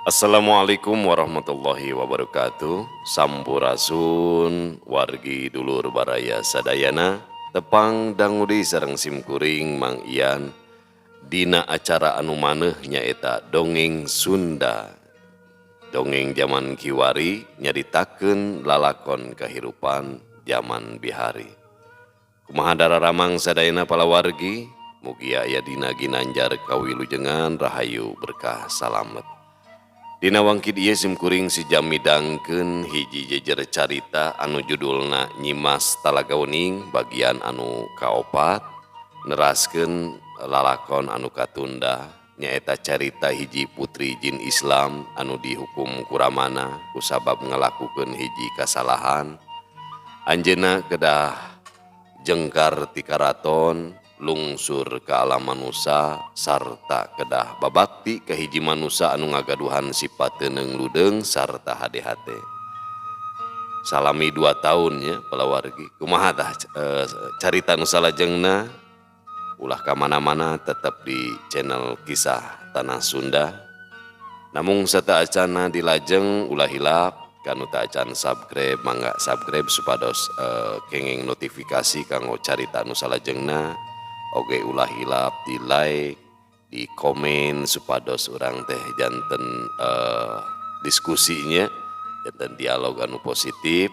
Assalamualaikum warahmatullahi wabarakatuh. Sampurasun wargi dulur baraya sadayana tepang dangudi sareng simkuring Mang Ian dina acara anu maneh nyaeta dongeng Sunda. Dongeng zaman kiwari nyaritakeun lalakon kahirupan zaman bihari. Kumaha dararamang sadayana palawargi mugi aya dina ginanjar kawilujengan rahayu berkah salamet. Dina wangkid ieu simkuring si jam midangkeun hiji jejer carita anu judulna Nyimas Talagauning bagian anu kaopat neraskeun lalakon anu katunda nyaeta carita hiji putri jin Islam anu dihukum kuramana kusabab ngalakukeun hiji kasalahan. Anjeunna kedah jengkar ti karaton lungsur ke alam manusia sarta kedah babakti ke hiji manusia anu ngagaduhan sifat teuneng ludeng sarta hade-hate. Salami 2 tahun ya palawargi. Kumaha tah carita nu salajengna ulah ka mana-mana tetap di channel Kisah Tanah Sunda. Namung sata acana dilajeng ulah hilap kanu teu acan subscribe mangga subscribe supados kenging notifikasi kanggo carita nu salajengna. Oge ulah hilap di like, di komen supados urang teh janten diskusinya, janten dialog anu positif,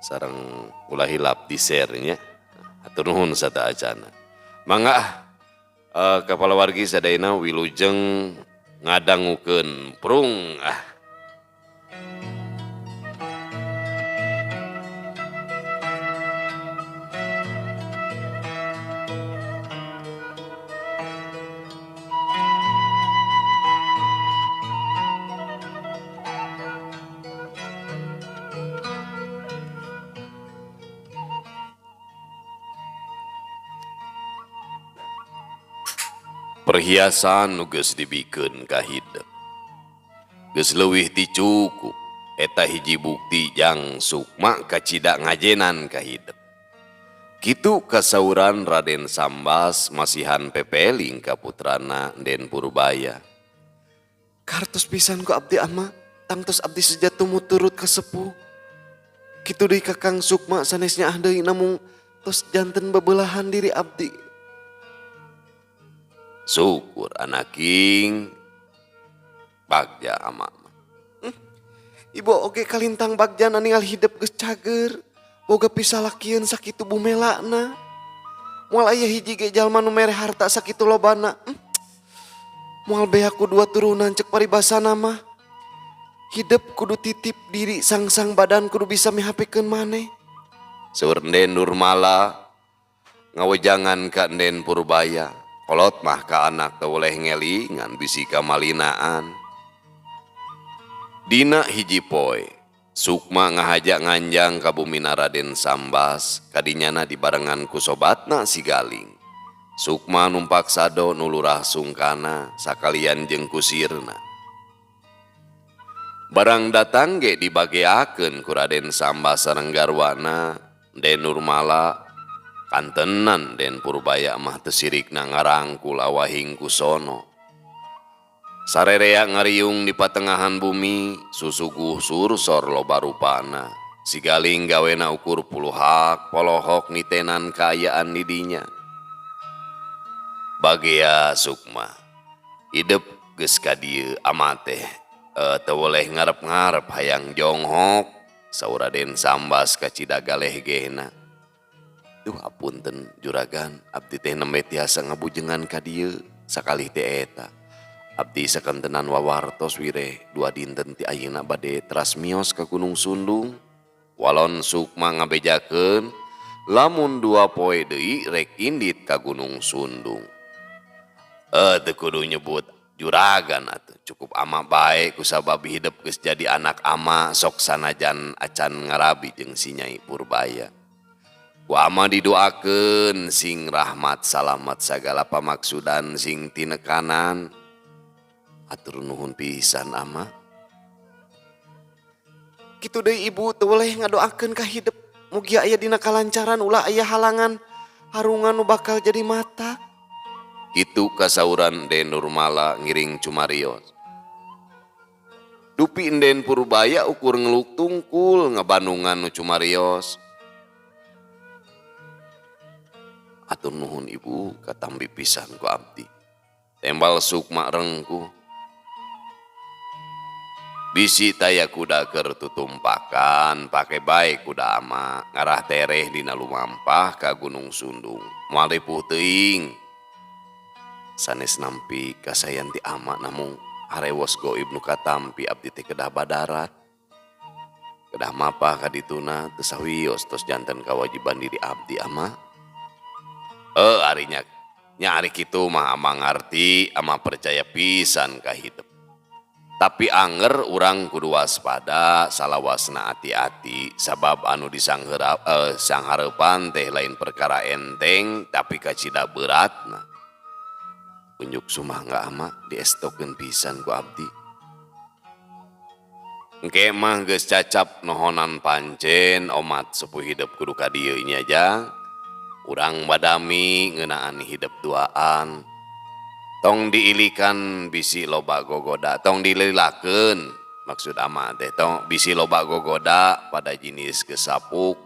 sareng ulah hilap di share nya. Hatur nuhun sata acana. Mangga kepala wargi sadayana wilujeng ngadangukeun prung perhiasan nu geus dibikeun ka hideuk geus leuwih ti cukup eta hiji bukti jang sukma kacida ngajenan ka hideuk. Kitu kasauran Raden Sambas masihan pepeling ka putrana Den Purbaya. Kartos pisan ku abdi ama, tangtos abdi sejatuh turut ka sepuh. Kitu deui Kakang Sukma sanesnya deui namung tos janten bebelahan diri abdi. Syukur anaking bagja ama. Ibu oge kalintang bagja ningal hidup geus cager. Boga pisalakieun sakitu bumelana. Moal aya hiji ge jalma nu mere harta sakitu lobana. Moal bea ku 2 turunan cek paribasana mah. Hidup kudu titip diri sang-sang badan kudu bisa mihapekeun maneh. Saur Den Nurmala ngawejangan ka Den Purbaya. Kolot mah ka anak teu boleh ngeli ngan bisi kamalinaan. Dina hiji poe, Sukma ngahajak nganjang ka bumina Raden Sambas, kadinyana dibarengan ku sobatna si Galing. Sukma numpak sado nu lurah sungkana sakalian jeung kusirna. Barang datang ge dibageakeun ku Raden Sambas sareng garwana, Den Nurmala kantenan Den Purbaya mah teu sirikna ngarangkul awahing kusono. Sarerea ngariung di patengahan bumi, susuguh sursor loba rupana. Si Galing gawena ukur puluhak, polohok nitenan kaayaan didinya. Bagea Sukma, hidup geus ka dieu ama teh teu boleh ngarep-ngarep hayang jonghok, saur Raden Sambas ka Cidagaleh gehna. Duh apunten juragan, abdi teh nembe tiasa ngabujengan ka dieu sakalih teh eta. Abdi sakantenan wawartos wireh 2 dinten ti ayeuna bade teras mios ka Gunung Sundung. Walon Sukma ngabejakeun lamun 2 poe deui rek indit ka Gunung Sundung. Teu kudu nyebut juragan atuh, cukup ama bae kusabab hidup geus jadi anak ama sok sanajan acan ngarabi jeung si Nyai Purbaya. Ku ama didoakeun sing rahmat salamet sagala pamaksudan sing tinekanan. Atur nuhun pisan ama. Kitu deui ibu teu boleh ngadoakeun ka hidup mugi aya dina kalancaran ulah aya halangan harungan nu bakal jadi mata. Itu kasauran Den Nurmala ngiring cumarios. Dupi inden Purbaya ukur ngeluk tungkul ngebandungan nu cumarios. Atur nuhun ibu katambi pisan ku abdi. Tembal Sukma rengku. Bisi taya kuda keur tutumpakan pake baik kuda ama ngarah tereh dina lumampah ka Gunung Sundung. Moal ripuh teuing. Sanes nampi kasayan ti ama namung harewos goib nu katampi abdi teh kedah badarat. Kedah mapah ka dituna teu sawios tos janten kawajiban diri abdi ama. Arinya nya ari kitu mah ama ngarti ama percaya pisan ka hidup. Tapi anger urang kudu waspada salawasna hati-hati sabab anu sanghareupan teh lain perkara enteng tapi kacida beratna. Unjuk sumangga ama diestokeun pisan ku abdi. Engke mah geus cacap nohonan pancen omat sepuh hidup kudu ka dieu nya jang. Urang badami ngeunaan hidup duaan. Tong diilikan bisi loba gogoda, tong dililakeun maksud ama teh tong bisi loba gogoda pada jenis gesapuk.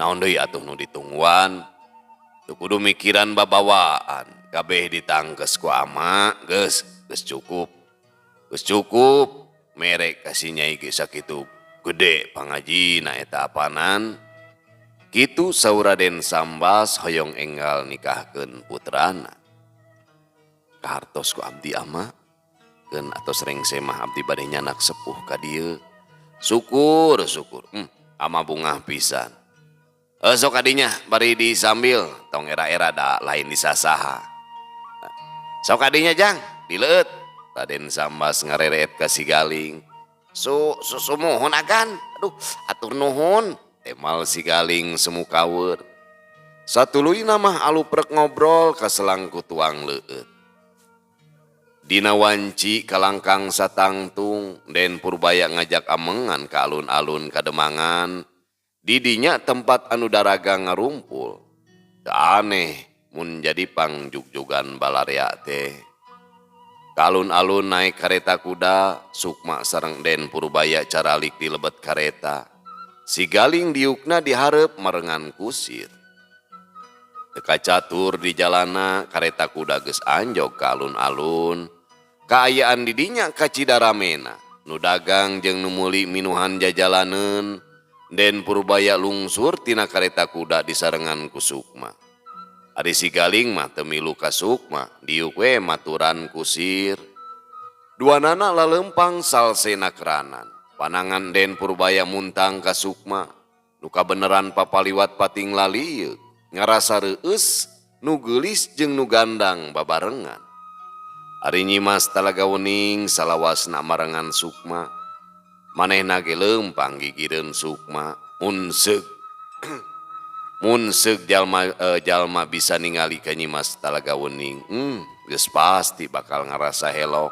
Naon deui atuh nu ditungguan. Teu kudu mikiran babawaan, kabeh ditangkes ku ama, geus cukup. Geus cukup merek kasih nyai ge sakitu gede pangajina eta apanan. Kitu saur Raden Sambas hoyong enggal nikahkeun putrana. Kahartos ku abdi ama keun atos rengse mah abdi bade nyanak sepuh ka dieu. Syukur. Ama bungah pisan. Sok kadinya bari disambil tong era-era da lain disasaha. Sok kadinya jang dileut. Raden Sambas ngarereet ka si Galing. Sumuhun agan. Aduh atur nuhun. Temal si Galing semu kaweur. Satuluyna mah aluprek ngobrol ka selangku tuang leueut. Dina wanci kalangkang satangtung den Purbaya ngajak amengan ka alun-alun kademangan. Didinya tempat anu daraga ngarumpul. Teu aneh mun jadi pangjugjugan balarea teh. Ka alun-alun naik kareta kuda, Sukma sareng den Purbaya caralik di lebet kareta. Si Galing diukna dihareup marengan kusir. Teka catur di jalana kareta kuda geus anjog ka alun-alun. Kaayaan didinya kacida ramena. Nu dagang jeung nu meuli minuhan jajalaneun. Den Purbaya lungsur tina kareta kuda disarengan ku Sukma. Ari si Galing mah teu milu ka Sukma, diuk we maturan kusir. Duanana laleumpang salsena keranan. Panangan Den Purbaya muntang ka Sukma. Nu kabeneran papaliwat pating lalieu. Ngarasa reueus nu geulis jeung nu gandang babarengan. Ari Nyimas Talaga Wening salawasna marengan Sukma. Manehna ge leumpang gigireun Sukma. Mun seug jalma bisa ningali ka Nyimas Talaga Wening. Geus pasti bakal ngarasa helok.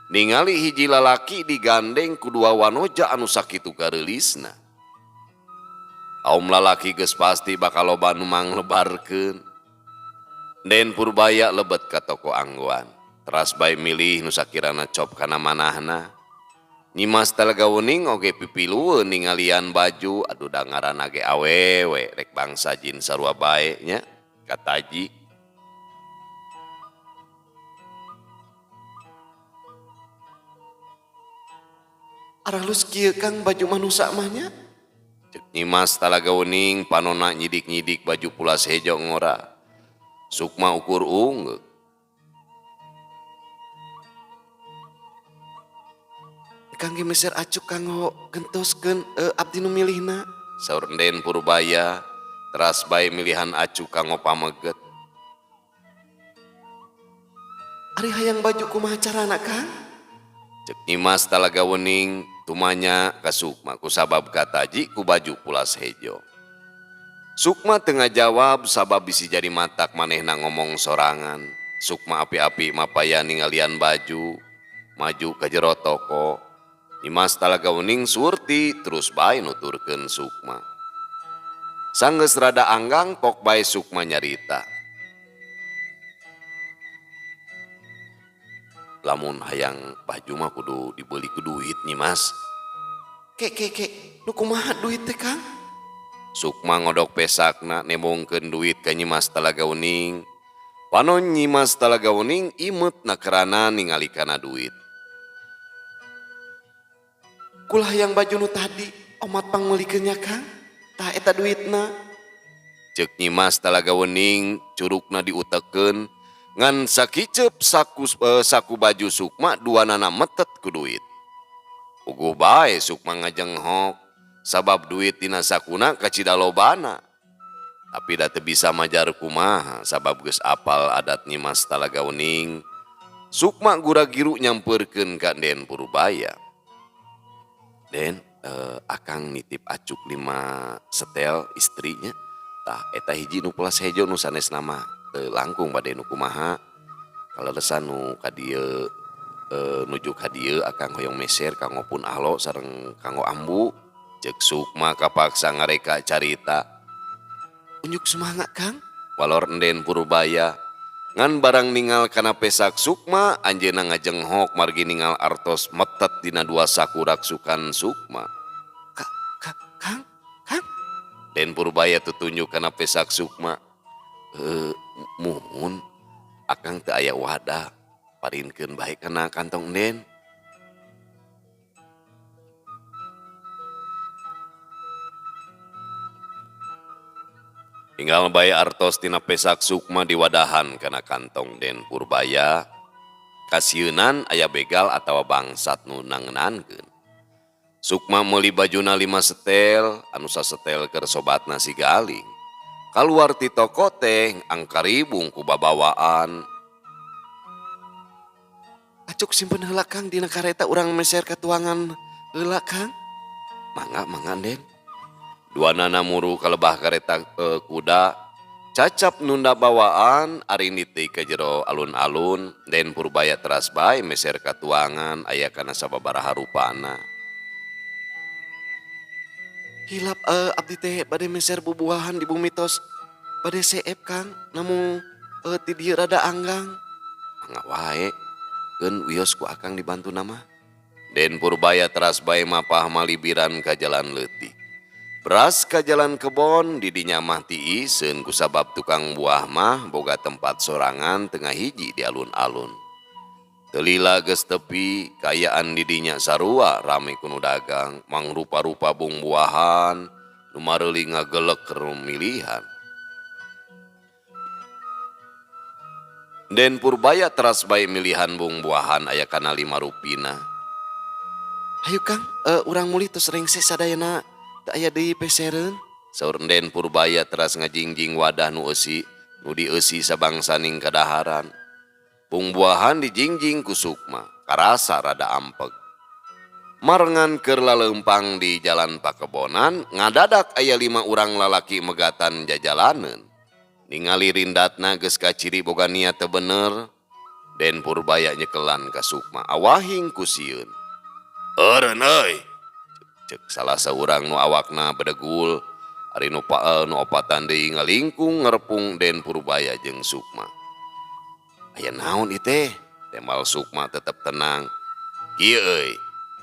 Ningali hiji lalaki digandeng ku dua wanoja anu sakitu gareulisna. Kaum lalaki geus pasti bakal loba nu manglebarkeun. Den Purbaya lebet ka toko anggoan. Teras bae milih nu sakirana cop kana manahna. Nyimas Talaga Wening oge pipilueun ningalian baju aduh da ngaranna ge awewe rek bangsa jin sarua bae nya kataji. Aralus kieu Kang baju manusa mah nya. Cek Nyimas Talaga Wening panonna nyidik-nyidik baju pulas hejo ngora. Sukma ukur ungeuk. Kangge meser acuk kanggo gentoskeun abdi nu milihna. Saur Den Purbaya teras bae milihan acuk kanggo pameget. Ari hayang baju kumaha carana Kang? Cek Nyimas Talaga Wening tumanya ka Sukma kusabab kataji ku baju pulas hejo. Sukma teu ngajawab sabab bisi jadi matak manehna ngomong sorangan. Sukma api-api mapaya ningalian baju, maju ka jero toko. Nyimas Talaga Wening surti terus bae nuturkeun Sukma. Sanggeus rada anggang pok bae Sukma nyarita. lamun hayang baju mah kudu dibeli ku duit Nyimas. Kek, nu kumaha duit teh Kang? Sukma ngodok pesakna nemongkeun duit ka Nyimas Talaga Uning. Panon Nyimas Talaga Uning imut na kerana ningali kana duit. Kulah yang baju nu tadi omat pangmelikeunnya Kang, tah eta duitna. Ceuk Nyimas Talaga Uning curugna diutekeun ngan sakicep saku baju Sukma duanana metet ku duit. Puguh bae Sukma ngajenghok sabab duit dina sakuna kacida lobana. Tapi da teu bisa majar kumaha sabab geus apal adat Nyimas Talaga Uning. Sukma gura-giru nyampeurkeun ka Den Purbaya. Den, akang nitip acuk 5 setel istrinya. Tah eta hiji nu pelas hejo nu sanesna mah teu langkung bade nu kumaha. Kalelesan nu ka dieu nuju ka dieu akang hoyong meser kanggo pun ahlo sareng kanggo ambu. Ceuk Sukma kapaksa ngareka carita. Unjuk semangat Kang, walor Den Purbaya. Ngan barang ningal kana pesak Sukma anjeunna ngajenghok margi ningal artos metet dina 2 saku raksukan Sukma. Kang? Den Purbaya tutunjuk kana pesak Sukma. Muhun akang teu aya wadah parinkeun bae kana kantong Den. Tinggal bae artos tina pesak Sukma diwadahan kana kantong Den Purbaya. Kasieun aya begal atawa bangsat nu nangeunankeun. Sukma meuli bajuna 5 setel, anu sasetel keur sobatna si Galing. Kaluar ti toko teh angkaribung ku babawaan. Acuk simpen heula Kang dina kareta urang meser ka tuangan heula Kang. Mangga Den. Duanana muru ka lebah kareta kuda. Cacap nunda bawaan ari niti ka jero alun-alun. Den Purbaya teras bae meser ka tuangan aya kana sababaraha rupana. Hilap abdi teh bade meser bubuahan di bumi tos bade seep Kang, namun ti dieu rada anggang. Mangga wae, keun wios ku akang dibantu nama. Den Purbaya teras bae mapah malibiran ka jalan leutik. Beras ka jalan kebon didinya mah tiiseun ku sabab tukang buah mah boga tempat sorangan tengah hiji di alun-alun. Telila geus tepi kayaan didinya sarua rame kuno dagang mangrupa-rupa bung-buahan nu mareuling ngagelek keur milihan. Den Purbaya teras bae milihan bung-buahan aya kana 5 rupina. Hayu Kang, urang muli tos rengse sadayana teu aya deui pesereun. Saur Den Purbaya teras ngajingjing wadah nu dieusi sabangsaning kadaharan. Bung-buahan dijingjing ku Sukma, karasa rada ampeg. Marengan keur laleumpang di jalan pakebonan, ngadadak aya 5 urang lalaki megatan jajalaneun. Ningali rindatna geus kaciri boga niat teu bener, Den Purbaya nyekelan ka Sukma, awahing ku sieun. Eureun euy, ceuk salah saurang nu awakna bedegul, ari nu opatan deui ngalingkung ngerpung Den Purbaya jeung Sukma. Aya naon ieu teh? Temal Sukma tetep tenang. Kieu euy,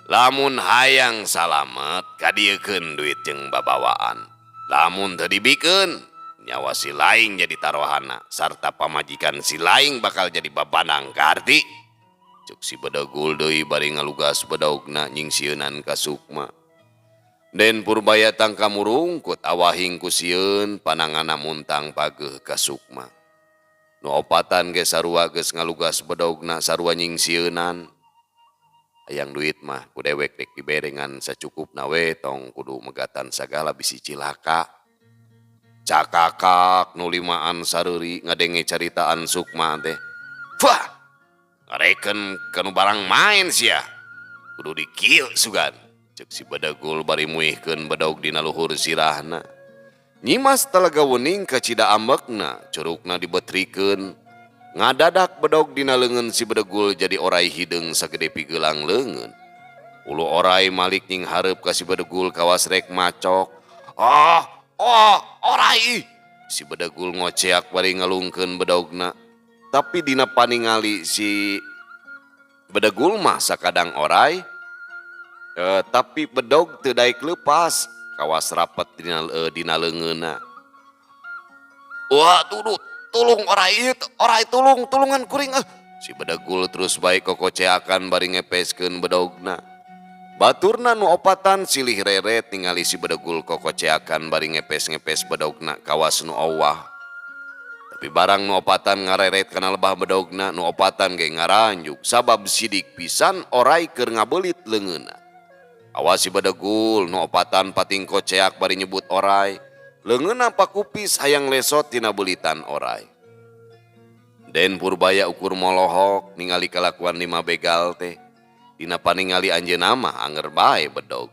lamun hayang salamet kadiekeun duit jeung babawaan. Lamun teu dibikeun, nyawa si laing jadi tarohana sarta pamajikan si laing bakal jadi babanang karti. Cuk si bedegul deui bari ngalugas bedaugna nyingsieunan ka Sukma. Den Purbaya tangka murungkut awahing ku sieun pananganna muntang pageuh ka Sukma. Nu opatan ge sarua geus ngalugas bedaugna sarua nyingsieunan. Hayang duit mah ku dewek rek diberengan sacukupna we tong kudu megatan sagala bisi cilaka. Cakakak nu 5an sareuri ngadenge caritaan Sukma teh. Wah, ngareken kanu barang main sia. Kudu dikieu sugan. Cek si bedegul bari muihkeun bedaug dina luhur sirahna. Nyimas Talaga Uning kacida ambekna, curugna dibetrikeun. Ngadadak bedaug dina leungeun si bedegul jadi orai hideung sagede pigeulang leungeun. Ulu orai malik nying hareup ka si bedegul kawas rek macok. Orai! Si bedegul ngoceak bari ngalungkeun bedaugna. Tapi dina paningali si Bedegul mah sakadang oray, tapi bedog teu daek leupas kawas rapet dina leungeunna. Wah tuduh, tulung oray tulungan kuring. Si bedegul terus baik kokoceakan bari ngepeskeun bedogna. Baturna nu opatan silih reret ningali si bedegul kokoceakan bari ngepes-ngepes bedogna kawas nu owah. Tapi barang nu opatan ngareret kana lebah bedogna, nu opatan ge ngaranjuk sabab sidik pisan oray keur ngabelit leungeunna. Awas si bedegul nu opatan pating koceak bari nyebut oray, leungeunna pakupis hayang lesot tina beulitan oray. Den Purbaya ukur molohok ningali kalakuan lima begal teh. Dina paningali anjeunna mah anger bae bedog.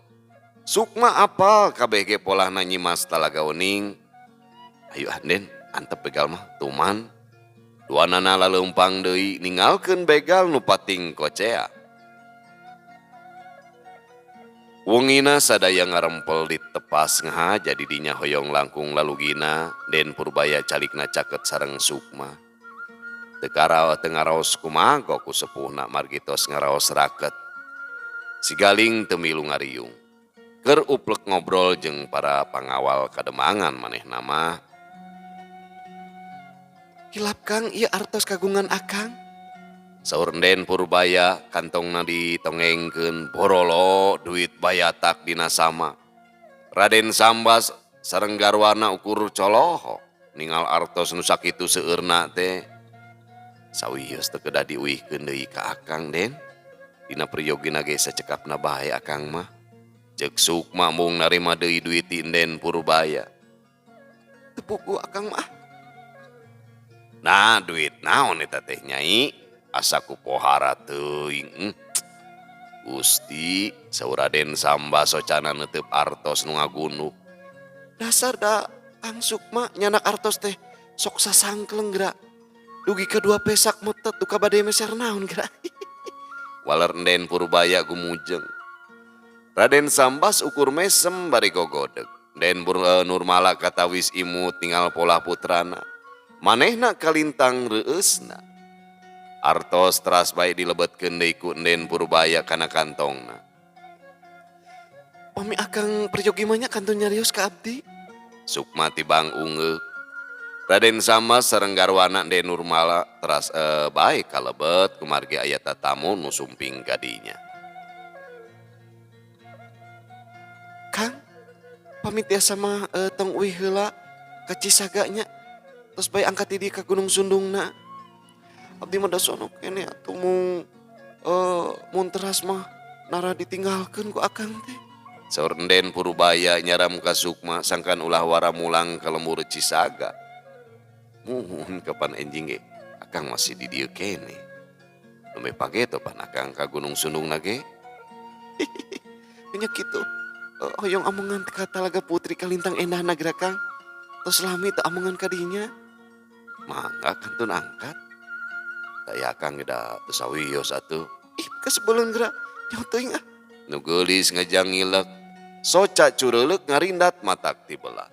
Sukma apal kabeh ge polahna nyimas talaga wening. Ayo Den, antep begal mah tuman. Duanana laleumpang deui ningalkeun begal nu pating kocea. Wengina sadaya ngarempel di tepas ngaha jadi dinya hoyong langkung lalugina. Den Purbaya calikna caket sareng Sukma. Teu ngaraos kumaha ku sepuhna margitos ngaraos raket. Si Galing teu milu ngariung. Keur uplek ngobrol jeung para pangawal kademangan manehna mah. Hilap Kang, ieu artos kagungan akang. Saur Den Purbaya kantongna ditongengkeun borolo duit bayatak dina sama. Raden Sambas sareng garwana ukur coloho ningal artos nu sakitu seueurna teh. Sawios teu kedah diuihkeun deui ka akang Den. Dina priyogina ge sacekapna bae akang mah. Ceuk Sukma mung narima deui duit ti Den Purbaya. Teu puguh akang mah. Nah duit naon eta teh Nyai? Asa ku pohara teuing. Gusti, saur Raden Sambas socana neuteup artos nu ngagunuk. Dasar da Kang Sukma nyanak artos teh sok sasangkleng geura. Dugi kedua pesak metet duka bade meser naon geura. Waler Den Purbaya gumujeng. Raden Sambas ukur mesem bari gogodeg. Den Nurmala katawis imut tinggal pola putrana. Manehna kalintang reueusna. Artos teras bae dilebetkeun deui ku Den Purbaya kana kantongna. Pami akang perjogi mah nya kantun nyarios ka abdi. Sukma tibang ungeuk. Raden Sambas sareng garwana Den Nurmala teras bae kalebet kumargi aya tatamu nu sumping ka dinya. Kang, pamit tiasa mah tong uih heula ka Cisaganya. Tos bae angkat di ka Gunung Sundungna. Abdi mah da sono kene atuh mun teras mah nara ditinggalkeun ku akang teh. Saur Den Purbaya nyaram ka Sukma sangkan ulah wara mulang ka lembur Cisaga. Muhun kapan enjing ge akang masih di dieu kene. Leume pageto pan akang ka Gunung Sundungna ge. Nya kitu. Hoyong amongan ka Talaga Putri kalintang endahna geura Kang. Tos lami teu amongan ka dinya. Mangga kantun angkat. Daya Kang da teu sawios atuh. Ih kasebeuleun geura nyaho teuing ah. Nu geulis ngajang ngilek. Soca cureuleuk ngarindat matak ti belah.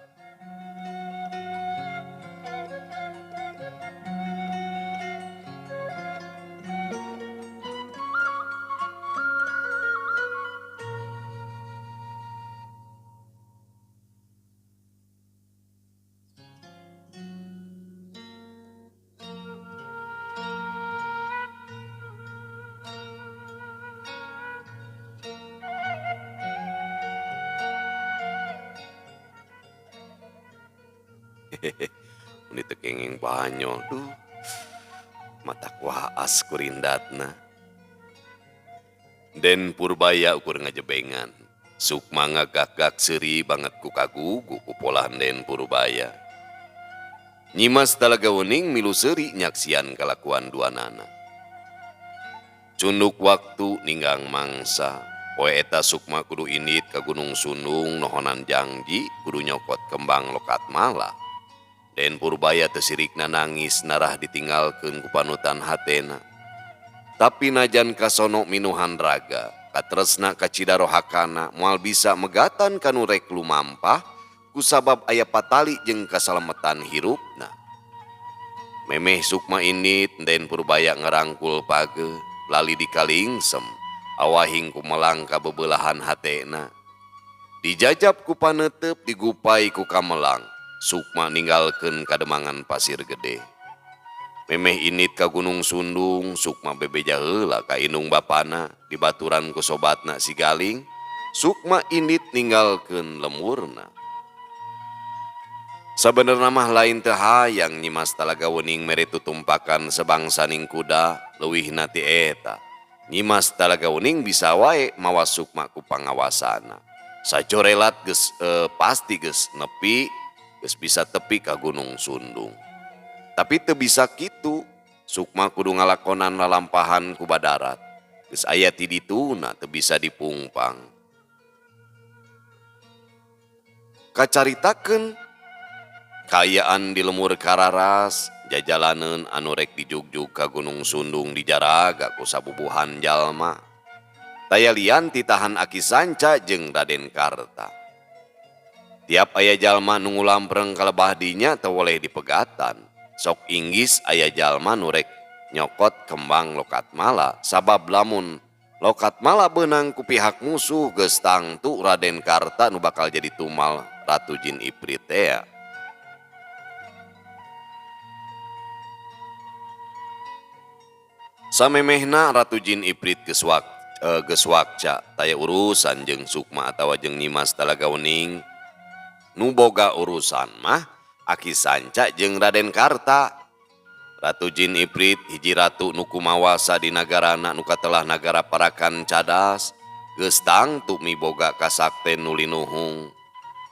Mun teu kenging banyo duh. Mata waas kurindatna. Den Purbaya ukur ngajebengan. Sukma ngagak-gak seuri banget ku kagugu ku polahan Den Purbaya. Nyimas Talaga Wening milu seuri nyaksian kalakuan duanana. Cunduk waktu ninggang mangsa. Poe eta Sukma kudu indit ka Gunung Sundung nohonan janji kudu nyokot kembang lokat mala. Den Purbaya teu sirikna nangis narah ditinggalkeun ku panutan hatena. Tapi najan kasono minuhan raga, katresna ka cidarohakana moal bisa megatan kanu rek lumampah kusabab aya patali jeung kasalametan hirupna. Memeh Sukma indit Den Purbaya ngerangkul page. lali dikalingsem, awahing kumelang ka bebelahan hatena. Dijajab ku panetep digupai ku kamelang, Sukma ninggalkeun kademangan pasir gede. Memeh init ka Gunung Sundung, Sukma bebeja heula ka indung bapana, dibaturan ku sobatna si Galing, Sukma init ninggalkeun lemurna. Sabenerna mah lain teu hayang nyimas Talaga Wening mere tutumpakan sebangsaning kuda leuwihna ti eta. Nyimas Talaga Wening bisa wae mawa Sukma ku pangawasana. Sajorelat geus pasti geus nepi, geus bisa tepi ka Gunung Sundung. Tapi teu bisa kitu, Sukma kudu ngalakonan lalampahan ku badarat. Geus aya ti dituna teu bisa dipungpang. Kacaritakeun kayaan di lemur Kararas, jajalaneun anu rek dijugjug ka Gunung Sundung dijaraga ku sabubuhan jalma. Taya lian titahan Aki Sanca jeung Raden Karta. Tiap aya jalma nu ngulampreng kalebah dinya teu woleh dipegatan. Sok inggis aya jalma nu rek nyokot kembang Lokatmala, sabab lamun Lokatmala beunang ku pihak musuh geus tangtu Raden Karta nu bakal jadi tumal Ratu Jin Iprit teh. Samemehna Ratu Jin Iprit geus wakca taya urusan jeung Sukma atawa jeung Nyimas Talaga Wening. Nu boga urusan mah Aki Sanca jeung Raden Karta. Ratu Jin Iprit hiji ratu nu kumawasa di nagarana nu katelah nagara Parakan Cadas, geus tangtu miboga kasakten nu linuhung.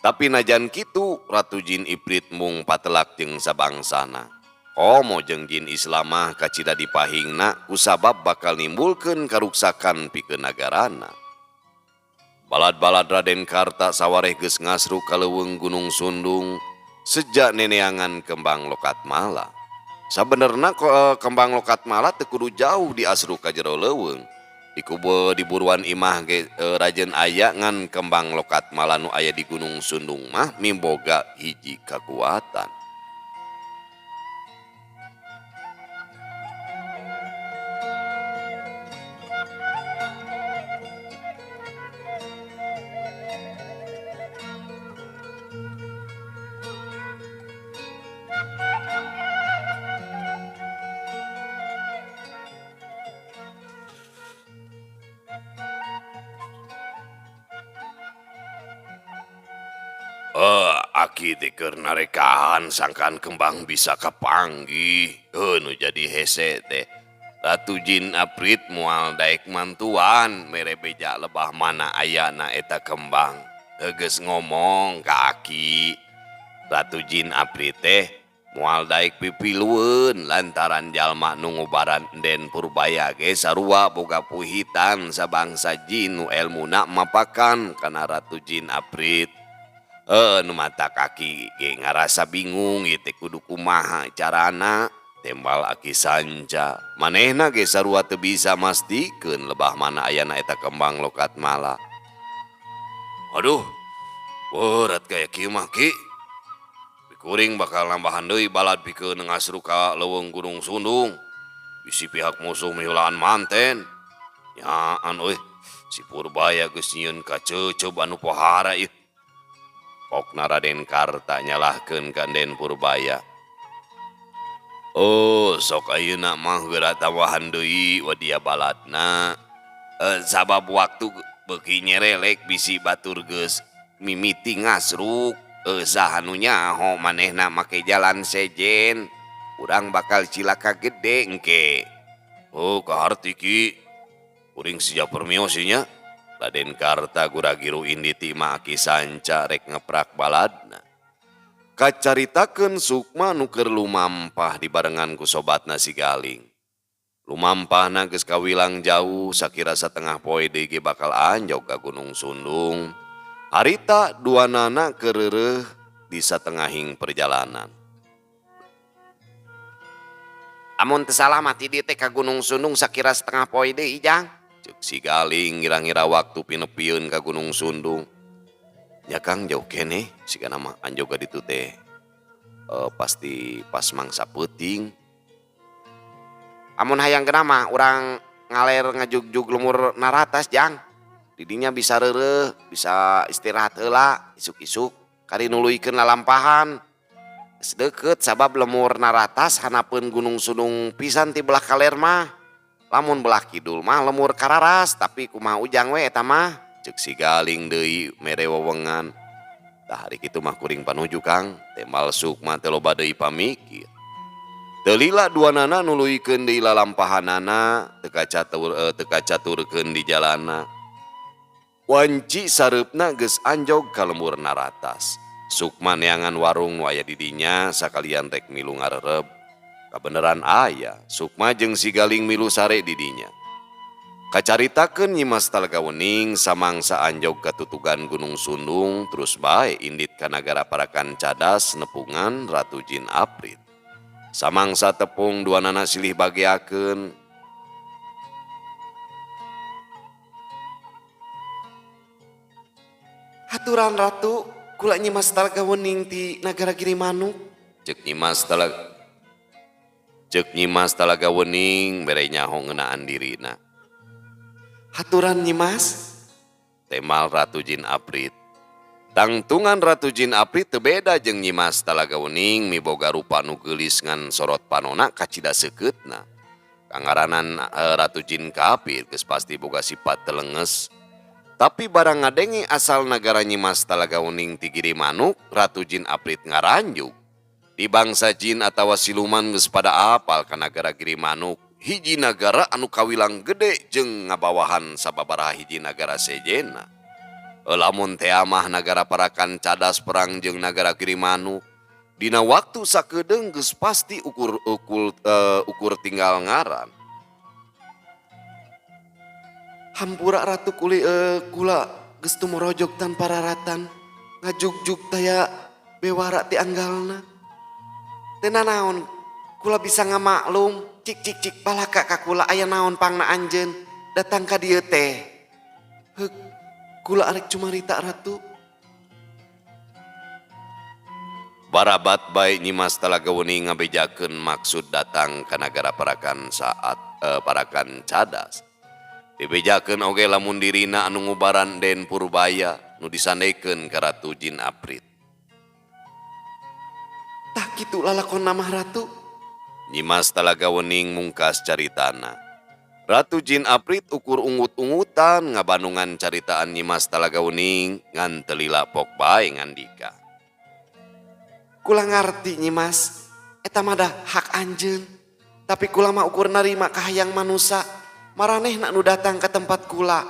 Tapi najan kitu Ratu Jin Iprit mung patelak jeung sabangsana. Komo jeung jin Islam mah kacida dipahingna kusabab bakal nimbulkeun karuksakan pikeun nagarana. Balad-balad Raden Karta sawareh geus ngasru ka leuweung Gunung Sundung sejak neneangan kembang Lokatmala. Sabenerna kembang Lokatmala teu kudu jauh diasru ka jero leuweung. Di buruan imah ge rajeun aya ngan kembang Lokatmala nu aya di Gunung Sundung mah mimboga hiji kakuatan. Aki teh keur narekahan sangkan kembang bisa kapanggih. Nu jadi hese teh Ratu Jin Aprit moal daek mantuan mere beja lebah mana ayana eta kembang. Geus ngomong ka Aki. Ratu Jin Aprit teh moal daek pipilueun lantaran jalma nu ngubaran Den Purbaya ge sarua boga puhitan sabangsa jin nu elmuna mapakan kana Ratu Jin Aprit. Nu mata Kaki ge ngarasa bingung ieu teh kudu kumaha carana. Tembal Aki Sanca, manehna ge sarua teu bisa mastikeun lebah mana ayana eta kembang Lokatmala. Aduh, berat kaya kieu mah Ki. Kuring bakal nambahan deui balad pikeun ngasru ka leuweung Gunung Sundung. Bisi pihak musuh miheulaan manten. Nyaan euy, si Purbaya geus nyieun ka ceuceub anu pohara ieu. Pokna Raden Karta nyalahkeun ka Den Purbaya. Oh, sok ayeuna mah geura tambahan deui wadia baladna. Sabab waktu beuki nyerelek bisi batur geus mimiti ngasruk. Saha nu nyaho manehna make jalan sejen. Urang bakal cilaka gede engke. Oh, kaharti Ki. Kuring siap permios nya. Raden Karta guragiru inditi ma Aki Sanca rek ngeprak baladna. Kacaritakeun Sukma nu keur lumampah dibarengan ku sobatna si Galing. Lumampahna geus kawilang jauh sakira satengah poe deui ge bakal anjog ka Gunung Sundung. Harita duanana keureuh di satengahing perjalanan. Amun teu salah mah ti dieu teh ka Gunung Sundung sakira setengah poe deui Jang. Ceuk si Galing ngira-ngira waktu pinepieun ka Gunung Sundung. Ya Kang jauh keneh sigana mah anjoga ditu teh pasti pas mangsa peuting. Amun hayang geuna mah urang ngaler ngajugjug lemur naratas jang. Didinya bisa reureuh, bisa istirahat heula isuk-isuk kari nuluykeun lalampahan. Geus deukeut sabab lemur naratas hanapeun gunung sunung pisan ti belah kaler mah. Lamun belah kidul mah lemur kararas tapi kumaha ujang we eta mah. Ceuk si Galing deui mere wewengan. Tah hari kitu mah kuring panuju Kang, temal Sukma teh loba deui pamikir. Teu lila duanana nuluykeun deui lalampahanana, teu kacaturkeun di jalanna. Wanci sareupna geus anjog ka lembur naratas. Sukma neangan warung nu aya di dinya sakalian rek milu ngarereb. Kabeneran aya, Sukma jeung si Galing milu sare di dinya. Kacaritakeun Nyi Mas Talaga Wening samangsa anjog ka tutugan Gunung Sundung terus bae indit ka nagara Parakan Cadas nepungan Ratu Jin Aprit. Samangsa tepung duanana silih bageakeun. Haturan Ratu, kula Nyi Mas Talaga Wening ti nagara Girimanuk. Ceuk Nyi Mas Talaga Wening mere nyaho ngeunaan dirina. Haturan Nyi Mas, temal Ratu Jin Aprit. Tangtungan Ratu Jin Aprit teu beda jeung Nyi Mas Talaga Wening miboga rupa nu geulis ngan sorot panona kacida seukeutna. Kangaranan Ratu Jin Aprit geus pasti boga sifat telenges. Tapi barang ngadenge asal nagara Nyi Mas Talaga Wening ti Girimanuk, Ratu Jin Aprit ngaranjuk. Di bangsa jin atawa siluman geus pada apal ka nagara Girimanuk. Hiji nagara anu kawilang gede jeung ngabawahan sababaraha hiji nagara sejena. Lamun teh mah nagara Parakan Cadas perang jeung nagara Girimanuk. Dina waktu sakedeung geus pasti ukur tinggal ngaran. Hampura Ratu kula geus tumorojog tanpa raratan. Ngajugjug taya bewara ti anggalna. Teu nanaon kula bisa ngamaklum. Cik palaka ka kula aya naon pangna anjeun datang ka dieu teh. Heuk, kula arek cumarita Ratu. Barabat bae Nyi Mas Talaga Wening ngabejakeun maksud datang ka nagara Parakan Parakan Cadas. Dibejakeun oge lamun dirina anu ngubaran Den Purbaya nu disandeikeun ka Ratu Jin Aprit. Tah kitu lalakonna mah Ratu. Nyi Mas Talaga Wening mungkas caritana. Ratu Jin Aprit ukur ungut-ungutan ngabanungan caritaan Nyi Mas Talaga Wening ngan teu lila pok bae ngandika. Kula ngarti Nyi Mas, eta mah dah hak anjeun. Tapi kula mah ukur narima kahayang manusia, maranehna nu datang ke tempat kula.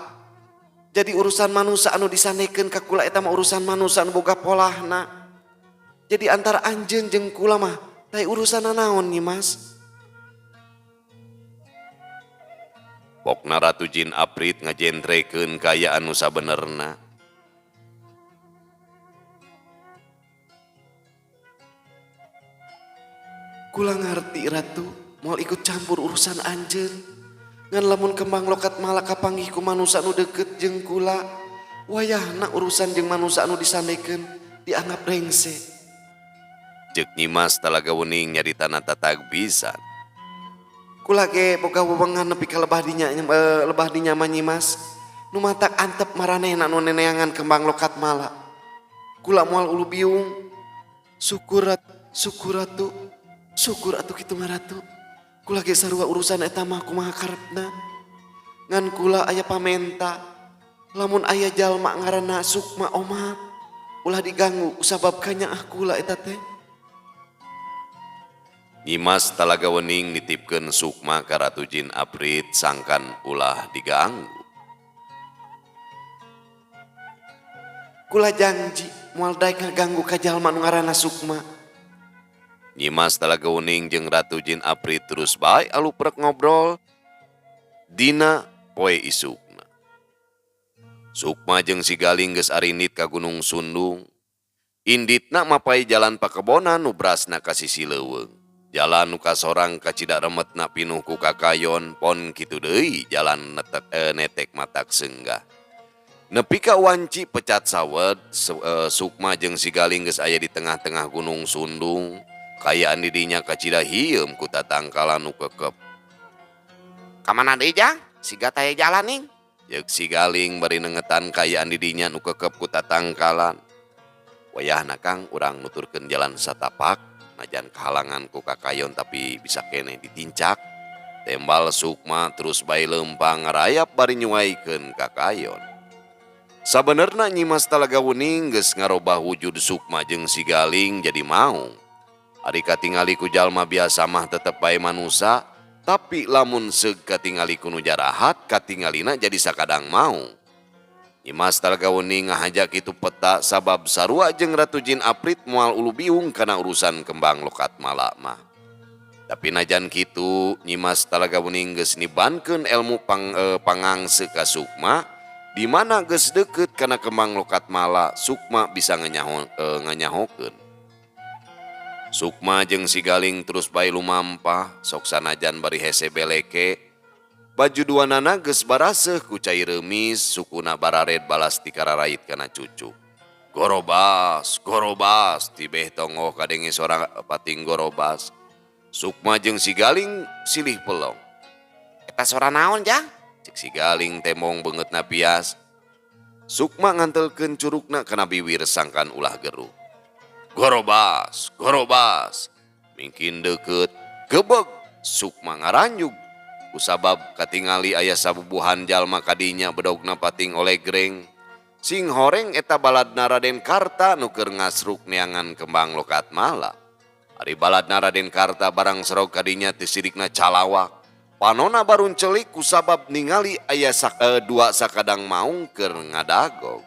Jadi urusan manusia anu disanekeun ka kula eta mah urusan manusia anu boga polahna. Jadi antara anjeun jeung kula mah tai urusan naon Nyi Mas? Pokna Ratu Jin Aprit ngajentrekeun kaya anu sabenerna. Kula ngarti Ratu, moal ikut campur urusan anjeun. Ngan lamun kembang lokat malah kapanggih ku manusia anu deukeut jeung kula, wayahna urusan jeung manusia anu disanekeun dianggap rengse. Ceuk Nyi Mas Talaga Wening nyaritana tatag pisan. Kula ge boga wewengan nepi ka lebah dinya mah Nyi Mas. Nu matak antep maranehna nu neneangan kembang lokat mala. Kula moal ulu biung. Syukur atuh kitu mah Ratu. Kula ge sarua urusan eta mah kumaha karepna. Ngan kula aya pamenta. Lamun aya jalma ngaranna Sukma Oma, ulah diganggu kusabab kanyaah kula eta teh. Nyi Mas Talaga Wening nitipkeun Sukma ka Ratu Jin Aprit sangkan ulah diganggu. Kula janji moal daek ngaganggu ka jalma nu ngaranna Sukma. Nyi Mas Talaga Wening jeung Ratu Jin Aprit terus bae aluprek ngobrol dina poe isukna. Sukma jeung si Galing geus arinit ka Gunung Sundung. Inditna mapai jalan pakebonan nu brasna ka sisi leuweung. Jalan nu kasorang kacida remetna pinuh ku kakayon pon kitu deui jalan netek matak senggah. Nepi ka wanci pecat sawed, Sukma jeung si Galing geus aya di tengah-tengah Gunung Sundung. Kayaan di dinya kacida hieum ku tatangkalan nu kekep. Kamana deui Jang? siga taya jalan ning. Yeuk si Galing bari nengetan kayaan didinya nu kekep ku tatangkalan. Wayahna Kang urang nuturkeun jalan satapak, najan kahalangan ku kakayon tapi bisa keneh ditincak. Tembal Sukma terus bae lempang ngarayap bari nyuaikeun kakayon. Sabenerna Nyimas Talaga Wuning geus ngarobah wujud Sukma jeung si Galing jadi maung. Ari katingali ku jalma biasa mah tetep bae manusa, tapi lamun seug katingali ku nu jarahat katingalina jadi sakadang maung. Nyimas Talaga Wuning ngahajak itu peta sabab sarua jeung Ratu Jin Aprit moal ulu biung kana urusan kembang lokat mala mah. Tapi najan kitu Nyimas Talaga Wuning geus nibankeun elmu pangangse ka Sukma, di mana geus deukeut kana kembang lokat mala Sukma bisa nganyahokeun. Sukma jeung si Galing terus bae lumampah sok sanajan bari hese beleke. Baju duanana geus baraseuh ku cai remis, sukuna barared balas ti kararait kana cucu. Gorobas, gorobas, tibeh tongoh kadenge sorang pating gorobas. Sukma jeung si Galing silih pelong. Eta sora naon Jang? Cik si Galing temong beungeutna pias. Sukma ngantelkeun curugna kana biwir sangkan ulah geruk. Gorobas, gorobas. Mingkin deukeut, gebeg. Sukma ngaranjug. Kusabab katingali aya sabubuhan jalma kadinya bedogna pating oleh greng. Sing horeng eta baladna Raden Karta nu keur ngasruk neangan kembang lokat mala. Ari baladna Raden Karta barang serog kadinya teu sirikna calawak. Panona barun celik kusabab ningali aya dua sakadang maung keur ngadagog.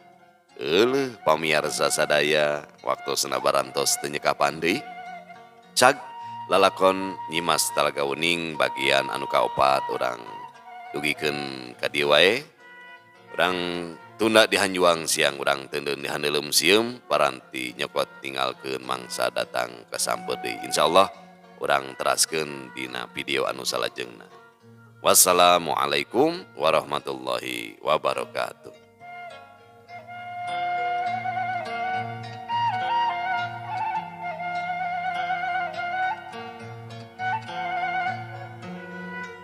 Euleuh pamirsa sadaya, waktosna barantos teu nyekapan deui. Cag lalakon Nyimas Talaga Wuning bagian anu kaopat urang dugikeun ka dieu wae. Urang tunda dihanjuang siang urang teuneun di handeulem sieum paranti nyokot tinggalkeun mangsa datang kasampeut deui. Insyaallah urang teraskeun dina video anu salajengna. Wassalamualaikum warahmatullahi wabarakatuh.